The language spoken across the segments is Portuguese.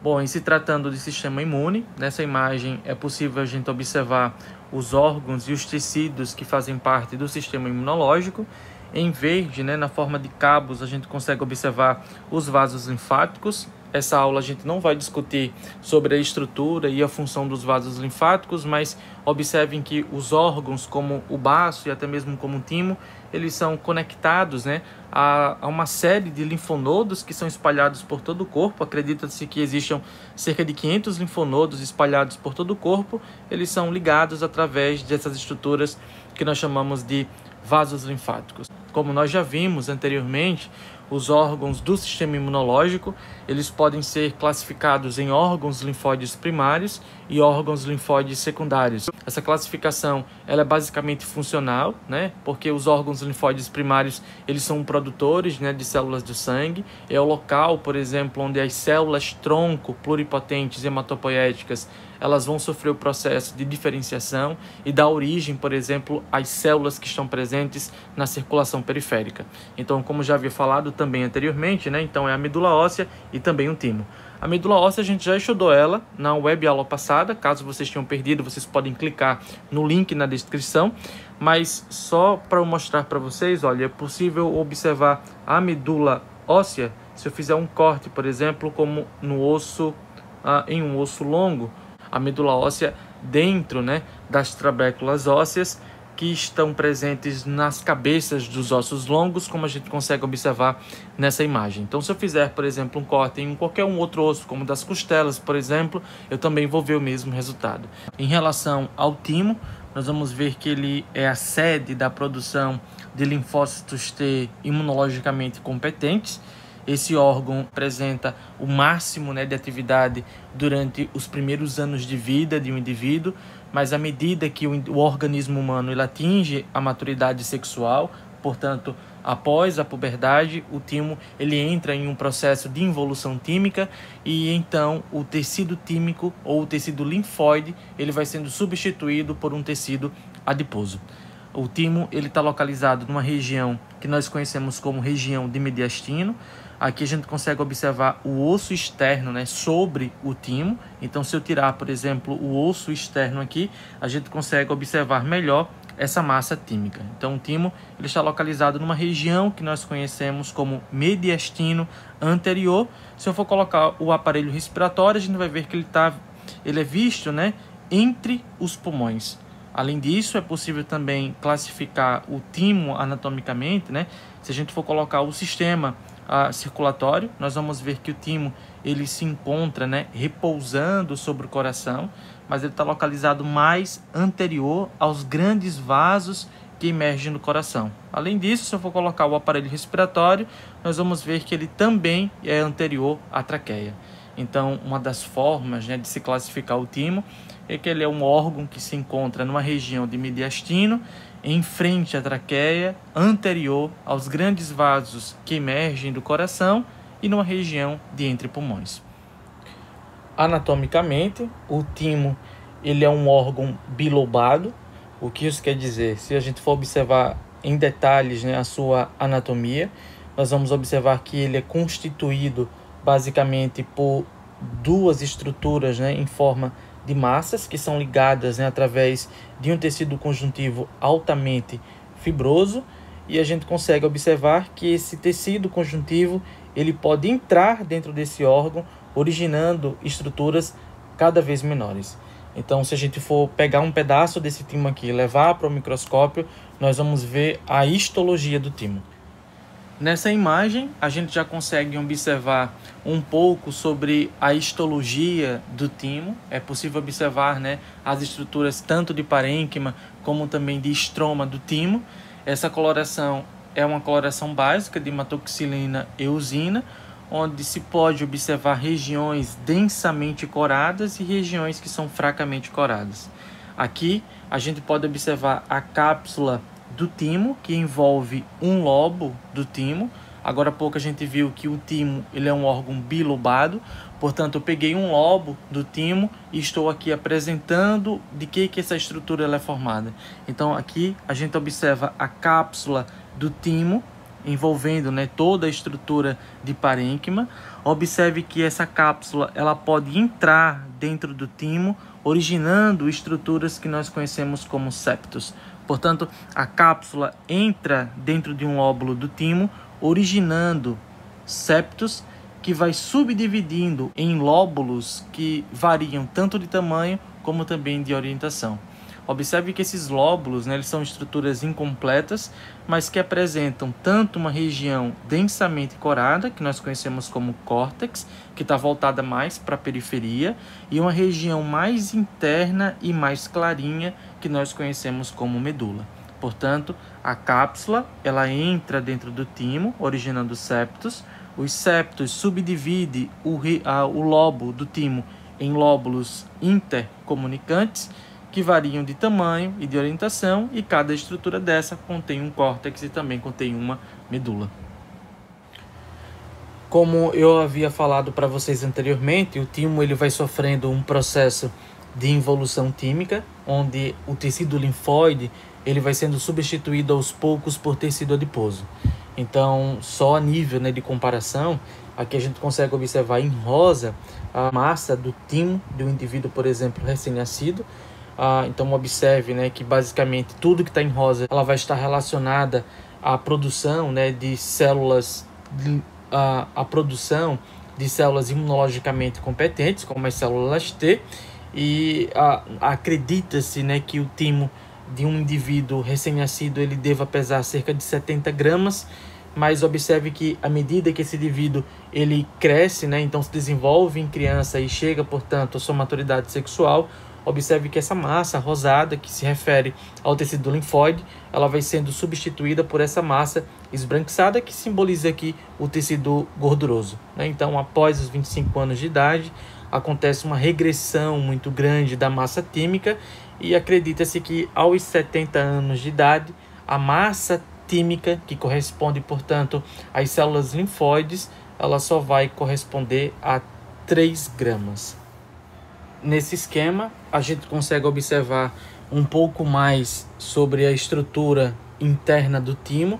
Bom, em se tratando de sistema imune, nessa imagem é possível a gente observar os órgãos e os tecidos que fazem parte do sistema imunológico. Em verde, na forma de cabos, a gente consegue observar os vasos linfáticos. Essa aula a gente não vai discutir sobre a estrutura e a função dos vasos linfáticos, mas observem que os órgãos, como o baço e até mesmo como o timo, eles são conectados a uma série de linfonodos que são espalhados por todo o corpo. Acredita-se que existam cerca de 500 linfonodos espalhados por todo o corpo. Eles são ligados através dessas estruturas que nós chamamos de vasos linfáticos. Como nós já vimos anteriormente, os órgãos do sistema imunológico, eles podem ser classificados em órgãos linfóides primários e órgãos linfóides secundários. Essa classificação ela é basicamente funcional, porque os órgãos linfóides primários eles são produtores de células do sangue. É o local, por exemplo, onde as células tronco pluripotentes hematopoéticas elas vão sofrer o processo de diferenciação e dar origem, por exemplo, às células que estão presentes na circulação periférica. Então, como já havia falado também anteriormente, então é a medula óssea e também o timo. A medula óssea a gente já estudou ela na web aula passada. Caso vocês tenham perdido, vocês podem clicar no link na descrição. Mas só para eu mostrar para vocês, olha, é possível observar a medula óssea se eu fizer um corte, por exemplo, como no osso, em um osso longo. A medula óssea dentro das trabéculas ósseas que estão presentes nas cabeças dos ossos longos, como a gente consegue observar nessa imagem. Então, se eu fizer, por exemplo, um corte em qualquer outro osso, como das costelas, por exemplo, eu também vou ver o mesmo resultado. Em relação ao timo, nós vamos ver que ele é a sede da produção de linfócitos T imunologicamente competentes. Esse órgão apresenta o máximo de atividade durante os primeiros anos de vida de um indivíduo, mas à medida que o organismo humano ele atinge a maturidade sexual, portanto, após a puberdade, o timo ele entra em um processo de involução tímica e então o tecido tímico ou o tecido linfóide ele vai sendo substituído por um tecido adiposo. O timo ele está localizado numa região que nós conhecemos como região de mediastino. Aqui a gente consegue observar o osso externo sobre o timo. Então, se eu tirar, por exemplo, o osso externo aqui, a gente consegue observar melhor essa massa tímica. Então, o timo ele está localizado numa região que nós conhecemos como mediastino anterior. Se eu for colocar o aparelho respiratório, a gente vai ver que ele é visto entre os pulmões. Além disso, é possível também classificar o timo anatomicamente, Se a gente for colocar o sistema circulatório, nós vamos ver que o timo ele se encontra repousando sobre o coração, mas ele está localizado mais anterior aos grandes vasos que emergem do coração. Além disso, se eu for colocar o aparelho respiratório, nós vamos ver que ele também é anterior à traqueia. Então, uma das formas de se classificar o timo é que ele é um órgão que se encontra numa região de mediastino, em frente à traqueia, anterior aos grandes vasos que emergem do coração e numa região de entre pulmões. Anatomicamente, o timo ele é um órgão bilobado. O que isso quer dizer? Se a gente for observar em detalhes a sua anatomia, nós vamos observar que ele é constituído basicamente por duas estruturas em forma de massas que são ligadas através de um tecido conjuntivo altamente fibroso, e a gente consegue observar que esse tecido conjuntivo ele pode entrar dentro desse órgão, originando estruturas cada vez menores. Então, se a gente for pegar um pedaço desse timo aqui e levar para o microscópio, nós vamos ver a histologia do timo. Nessa imagem, a gente já consegue observar um pouco sobre a histologia do timo. É possível observar as estruturas tanto de parênquima como também de estroma do timo. Essa coloração é uma coloração básica de hematoxilina e eosina, onde se pode observar regiões densamente coradas e regiões que são fracamente coradas. Aqui, a gente pode observar a cápsula do timo, que envolve um lobo do timo. Agora há pouco a gente viu que o timo ele é um órgão bilobado, portanto eu peguei um lobo do timo e estou aqui apresentando de que essa estrutura ela é formada. Então aqui a gente observa a cápsula do timo, envolvendo, né, toda a estrutura de parênquima. Observe que essa cápsula ela pode entrar dentro do timo, originando estruturas que nós conhecemos como septos. Portanto, a cápsula entra dentro de um lóbulo do timo, originando septos, que vai subdividindo em lóbulos que variam tanto de tamanho como também de orientação. Observe que esses lóbulos, né, eles são estruturas incompletas, mas que apresentam tanto uma região densamente corada, que nós conhecemos como córtex, que está voltada mais para a periferia, e uma região mais interna e mais clarinha, que nós conhecemos como medula. Portanto, a cápsula ela entra dentro do timo, originando septos. Os septos subdividem o lobo do timo em lóbulos intercomunicantes, que variam de tamanho e de orientação, e cada estrutura dessa contém um córtex e também contém uma medula. Como eu havia falado para vocês anteriormente, o timo ele vai sofrendo um processo de involução tímica, onde o tecido linfóide ele vai sendo substituído aos poucos por tecido adiposo. Então, só a nível, né, de comparação, aqui a gente consegue observar em rosa a massa do timo de um indivíduo, por exemplo, recém-nascido. Então observe, né, que basicamente tudo que está em rosa ela vai estar relacionada à produção, né, de células, a produção de células imunologicamente competentes, como as células T, e acredita-se, né, que o timo de um indivíduo recém-nascido ele deva pesar cerca de 70 gramas, mas observe que à medida que esse indivíduo ele cresce, né, então se desenvolve em criança e chega, portanto, à sua maturidade sexual, observe que essa massa rosada, que se refere ao tecido linfóide, ela vai sendo substituída por essa massa esbranquiçada, que simboliza aqui o tecido gorduroso, né? Então, após os 25 anos de idade, acontece uma regressão muito grande da massa tímica e acredita-se que aos 70 anos de idade, a massa tímica, que corresponde, portanto, às células linfóides, ela só vai corresponder a 3 gramas. Nesse esquema, a gente consegue observar um pouco mais sobre a estrutura interna do timo.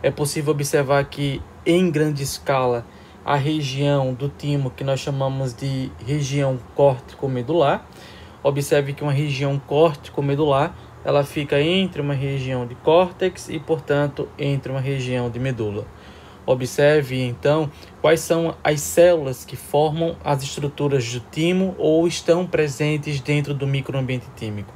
É possível observar que, em grande escala, a região do timo, que nós chamamos de região córtico-medular. Observe que uma região córtico-medular, ela fica entre uma região de córtex e, portanto, entre uma região de medula. Observe, então, quais são as células que formam as estruturas do timo ou estão presentes dentro do microambiente tímico.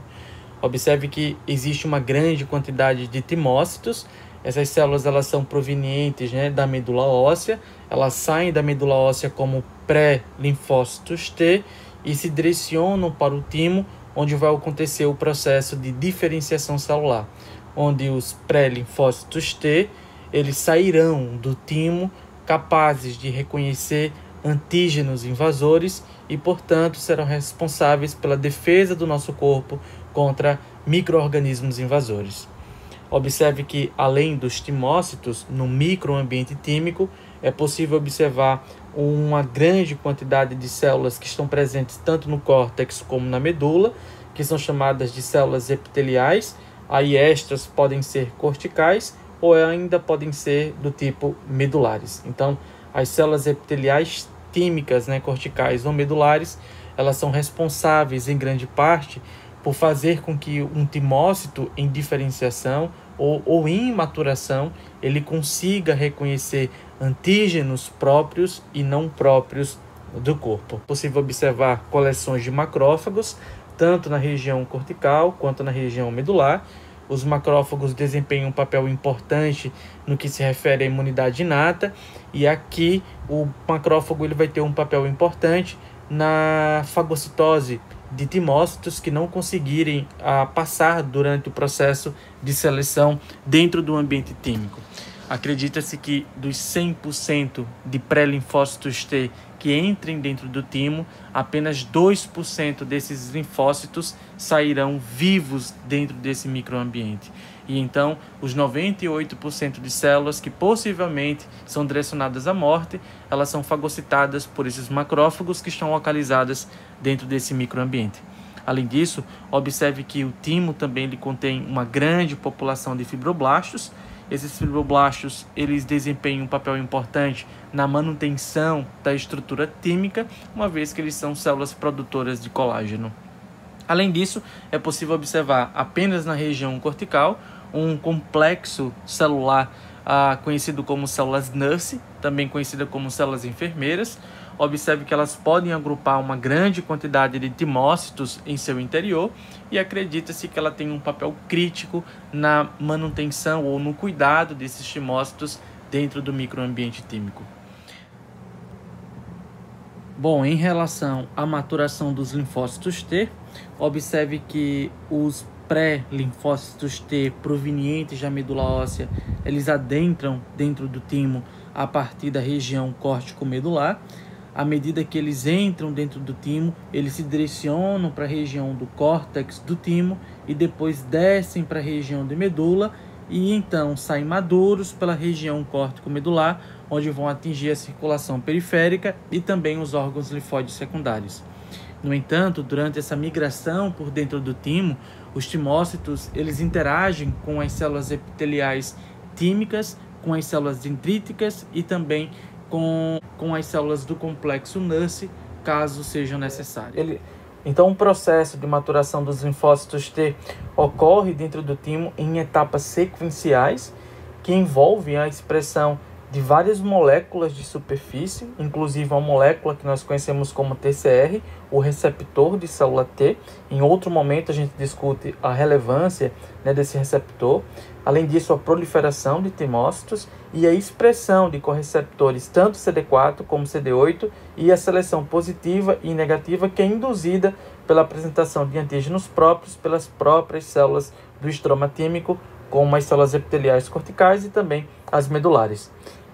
Observe que existe uma grande quantidade de timócitos. Essas células elas são provenientes, né, da medula óssea. Elas saem da medula óssea como pré-linfócitos T e se direcionam para o timo, onde vai acontecer o processo de diferenciação celular, onde os pré-linfócitos T eles sairão do timo capazes de reconhecer antígenos invasores e, portanto, serão responsáveis pela defesa do nosso corpo contra micro-organismos invasores. Observe que, além dos timócitos, no microambiente tímico, é possível observar uma grande quantidade de células que estão presentes tanto no córtex como na medula, que são chamadas de células epiteliais. Aí estas podem ser corticais ou ainda podem ser do tipo medulares. Então, as células epiteliais tímicas, né, corticais ou medulares, elas são responsáveis em grande parte por fazer com que um timócito em diferenciação ou em maturação, ele consiga reconhecer antígenos próprios e não próprios do corpo. É possível observar coleções de macrófagos, tanto na região cortical quanto na região medular. Os macrófagos desempenham um papel importante no que se refere à imunidade inata, e aqui o macrófago ele vai ter um papel importante na fagocitose de timócitos que não conseguirem passar durante o processo de seleção dentro do ambiente tímico. Acredita-se que dos 100% de pré-linfócitos T que entrem dentro do timo, apenas 2% desses linfócitos sairão vivos dentro desse microambiente. E então, os 98% de células que possivelmente são direcionadas à morte, elas são fagocitadas por esses macrófagos que estão localizadas dentro desse microambiente. Além disso, observe que o timo também ele contém uma grande população de fibroblastos, esses fibroblastos eles desempenham um papel importante na manutenção da estrutura tímica, uma vez que eles são células produtoras de colágeno. Além disso, é possível observar apenas na região cortical um complexo celular conhecido como células Nurse, também conhecida como células enfermeiras. Observe que elas podem agrupar uma grande quantidade de timócitos em seu interior e acredita-se que ela tem um papel crítico na manutenção ou no cuidado desses timócitos dentro do microambiente tímico. Bom, em relação à maturação dos linfócitos T, observe que os pré-linfócitos T provenientes da medula óssea, eles adentram dentro do timo a partir da região córtico-medular. À medida que eles entram dentro do timo, eles se direcionam para a região do córtex do timo e depois descem para a região de medula e então saem maduros pela região córtico-medular, onde vão atingir a circulação periférica e também os órgãos linfóides secundários. No entanto, durante essa migração por dentro do timo, os timócitos eles interagem com as células epiteliais tímicas, com as células dendríticas e também com as células do complexo Nurse, caso sejam necessárias. Então, o processo de maturação dos linfócitos T ocorre dentro do timo em etapas sequenciais, que envolvem a expressão de várias moléculas de superfície, inclusive uma molécula que nós conhecemos como TCR, o receptor de célula T. Em outro momento a gente discute a relevância, desse receptor. Além disso, a proliferação de timócitos e a expressão de correceptores, tanto CD4 como CD8, e a seleção positiva e negativa que é induzida pela apresentação de antígenos próprios pelas próprias células do estroma tímico, como as células epiteliais corticais e também as medulares.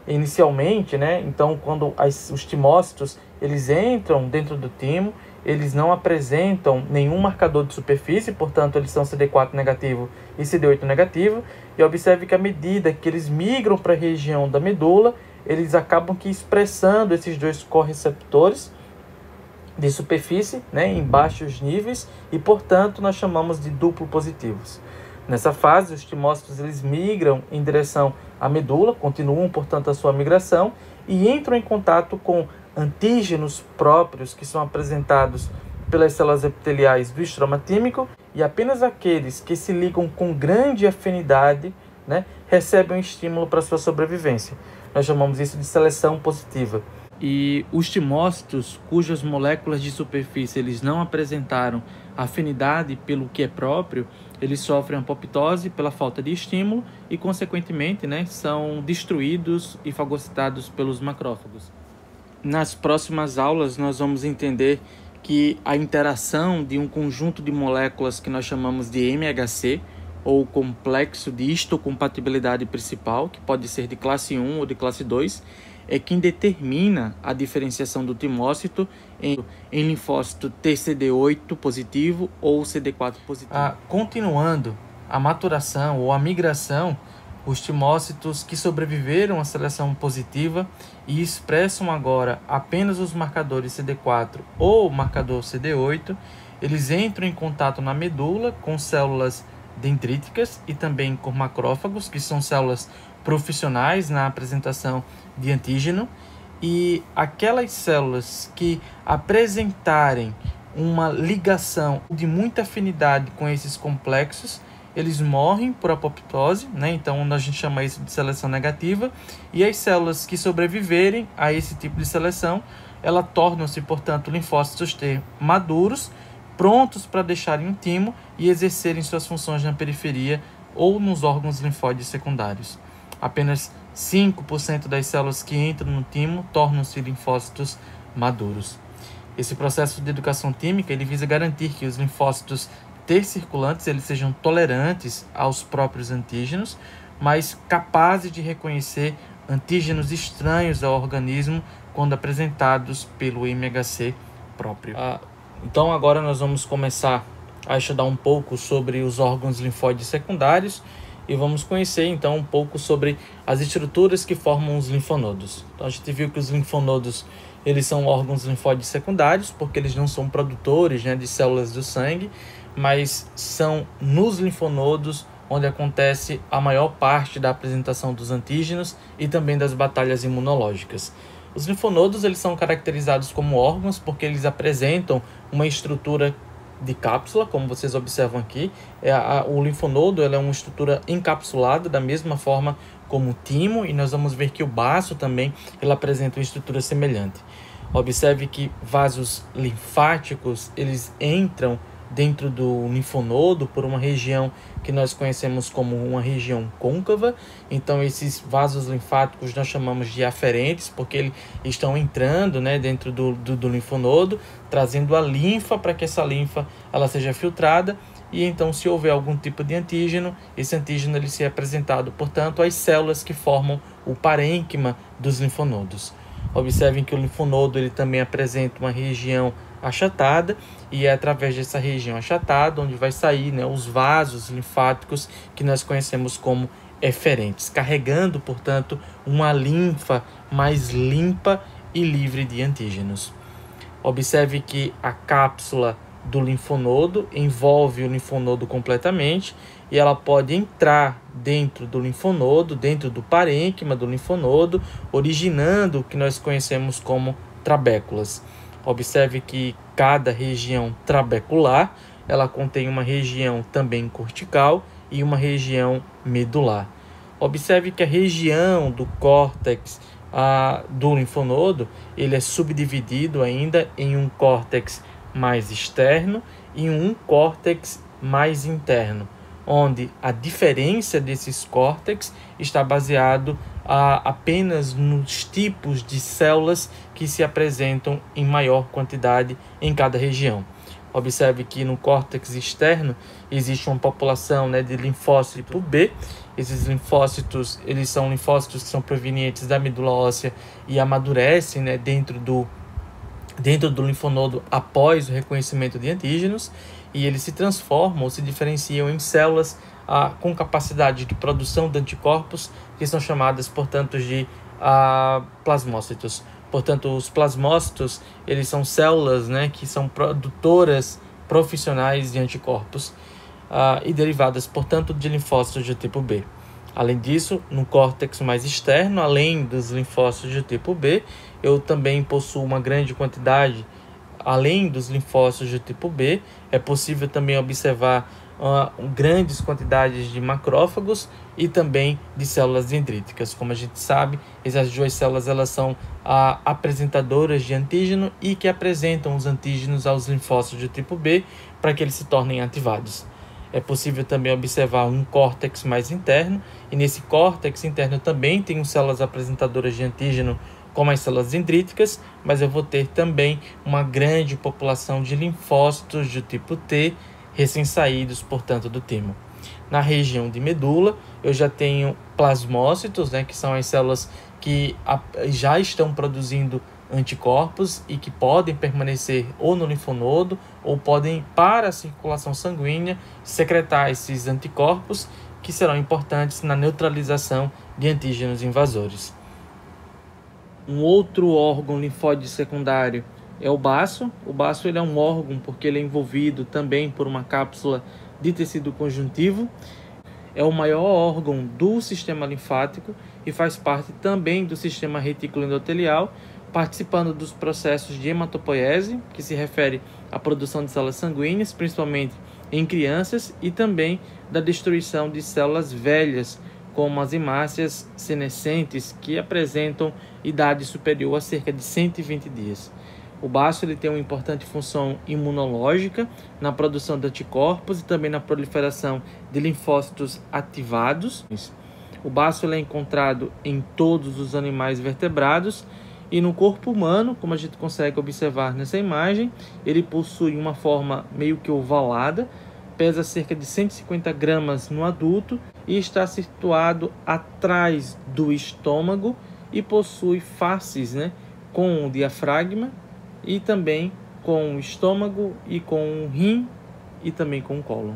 Inicialmente, então, quando os timócitos eles entram dentro do timo, eles não apresentam nenhum marcador de superfície, portanto, eles são CD4 negativo e CD8 negativo. E observe que à medida que eles migram para a região da medula, eles acabam expressando esses dois correceptores de superfície, em baixos níveis, e, portanto, nós chamamos de duplo positivos. Nessa fase, os timócitos eles migram em direção à medula, continuam, portanto, a sua migração e entram em contato com antígenos próprios que são apresentados pelas células epiteliais do estroma tímico, e apenas aqueles que se ligam com grande afinidade recebem um estímulo para sua sobrevivência. Nós chamamos isso de seleção positiva. E os timócitos, cujas moléculas de superfície eles não apresentaram afinidade pelo que é próprio, eles sofrem apoptose pela falta de estímulo e, consequentemente, são destruídos e fagocitados pelos macrófagos. Nas próximas aulas, nós vamos entender que a interação de um conjunto de moléculas que nós chamamos de MHC, ou complexo de histocompatibilidade principal, que pode ser de classe 1 ou de classe 2, é quem determina a diferenciação do timócito em linfócito TCD8 positivo ou CD4 positivo. Continuando a maturação ou a migração, os timócitos que sobreviveram à seleção positiva e expressam agora apenas os marcadores CD4 ou marcador CD8, eles entram em contato na medula com células dendríticas e também com macrófagos, que são células profissionais na apresentação de antígeno, e aquelas células que apresentarem uma ligação de muita afinidade com esses complexos, eles morrem por apoptose, então a gente chama isso de seleção negativa, e as células que sobreviverem a esse tipo de seleção, elas tornam-se, portanto, linfócitos T maduros, prontos para deixarem o timo e exercerem suas funções na periferia ou nos órgãos linfóides secundários. Apenas 5% das células que entram no timo tornam-se linfócitos maduros. Esse processo de educação tímica ele visa garantir que os linfócitos T circulantes eles sejam tolerantes aos próprios antígenos, mas capazes de reconhecer antígenos estranhos ao organismo quando apresentados pelo MHC próprio. Então agora nós vamos começar a estudar um pouco sobre os órgãos linfóides secundários e vamos conhecer então um pouco sobre as estruturas que formam os linfonodos. Então a gente viu que os linfonodos eles são órgãos linfóides secundários porque eles não são produtores de células do sangue, mas são nos linfonodos onde acontece a maior parte da apresentação dos antígenos e também das batalhas imunológicas. Os linfonodos eles são caracterizados como órgãos porque eles apresentam uma estrutura de cápsula, como vocês observam aqui. O linfonodo é uma estrutura encapsulada, da mesma forma como o timo, e nós vamos ver que o baço também ele apresenta uma estrutura semelhante. Observe que vasos linfáticos eles entram dentro do linfonodo por uma região que nós conhecemos como uma região côncava. Então esses vasos linfáticos nós chamamos de aferentes, porque eles estão entrando, né, dentro do linfonodo, trazendo a linfa para que essa linfa ela seja filtrada, e então se houver algum tipo de antígeno, esse antígeno ele se é apresentado, portanto, às células que formam o parênquima dos linfonodos. Observem que o linfonodo ele também apresenta uma região achatada, e é através dessa região achatada onde vai sair, né, os vasos linfáticos que nós conhecemos como eferentes, carregando, portanto, uma linfa mais limpa e livre de antígenos. Observe que a cápsula do linfonodo envolve o linfonodo completamente, e ela pode entrar dentro do linfonodo, dentro do parênquima do linfonodo, originando o que nós conhecemos como trabéculas. Observe que cada região trabecular ela contém uma região também cortical e uma região medular. Observe que a região do córtex do linfonodo ele é subdividido ainda em um córtex mais externo e um córtex mais interno, onde a diferença desses córtex está baseado apenas nos tipos de células que se apresentam em maior quantidade em cada região. Observe que no córtex externo existe uma população, né, de linfócitos tipo B. Esses linfócitos eles são linfócitos que são provenientes da medula óssea e amadurecem, né, dentro do linfonodo após o reconhecimento de antígenos, e eles se transformam ou se diferenciam em células com capacidade de produção de anticorpos, que são chamadas, portanto, de plasmócitos. Portanto, os plasmócitos eles são células, né, que são produtoras profissionais de anticorpos e derivadas, portanto, de linfócitos de tipo B. Além disso, no córtex mais externo, além dos linfócitos de tipo B, eu também possuo uma grande quantidade, além dos linfócitos de tipo B, é possível também observar grandes quantidades de macrófagos e também de células dendríticas. Como a gente sabe, essas duas células elas são apresentadoras de antígeno e que apresentam os antígenos aos linfócitos de tipo B para que eles se tornem ativados. É possível também observar um córtex mais interno, e nesse córtex interno também tem células apresentadoras de antígeno, como as células dendríticas, mas eu vou ter também uma grande população de linfócitos do tipo T, recém-saídos, portanto, do timo. Na região de medula, eu já tenho plasmócitos, né, que são as células que já estão produzindo anticorpos e que podem permanecer ou no linfonodo ou podem, para a circulação sanguínea, secretar esses anticorpos que serão importantes na neutralização de antígenos invasores. Um outro órgão linfóide secundário é o baço. O baço ele é um órgão porque ele é envolvido também por uma cápsula de tecido conjuntivo. É o maior órgão do sistema linfático e faz parte também do sistema retículo endotelial, participando dos processos de hematopoiese, que se refere à produção de células sanguíneas, principalmente em crianças, e também da destruição de células velhas, como as hemácias senescentes, que apresentam idade superior a cerca de 120 dias. O baço ele tem uma importante função imunológica na produção de anticorpos e também na proliferação de linfócitos ativados. O baço ele é encontrado em todos os animais vertebrados, e no corpo humano, como a gente consegue observar nessa imagem, ele possui uma forma meio que ovalada, pesa cerca de 150 gramas no adulto e está situado atrás do estômago e possui faces, né, com o diafragma e também com o estômago e com o rim e também com o cólon.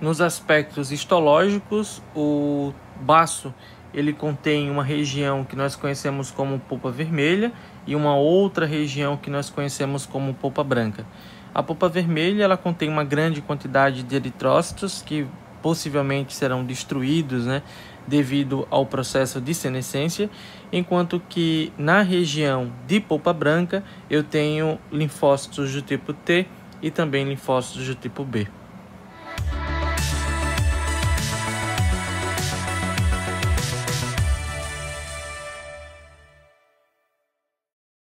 Nos aspectos histológicos, o baço ele contém uma região que nós conhecemos como polpa vermelha e uma outra região que nós conhecemos como polpa branca. A polpa vermelha ela contém uma grande quantidade de eritrócitos que possivelmente serão destruídos, né, devido ao processo de senescência, enquanto que na região de polpa branca eu tenho linfócitos do tipo T e também linfócitos do tipo B.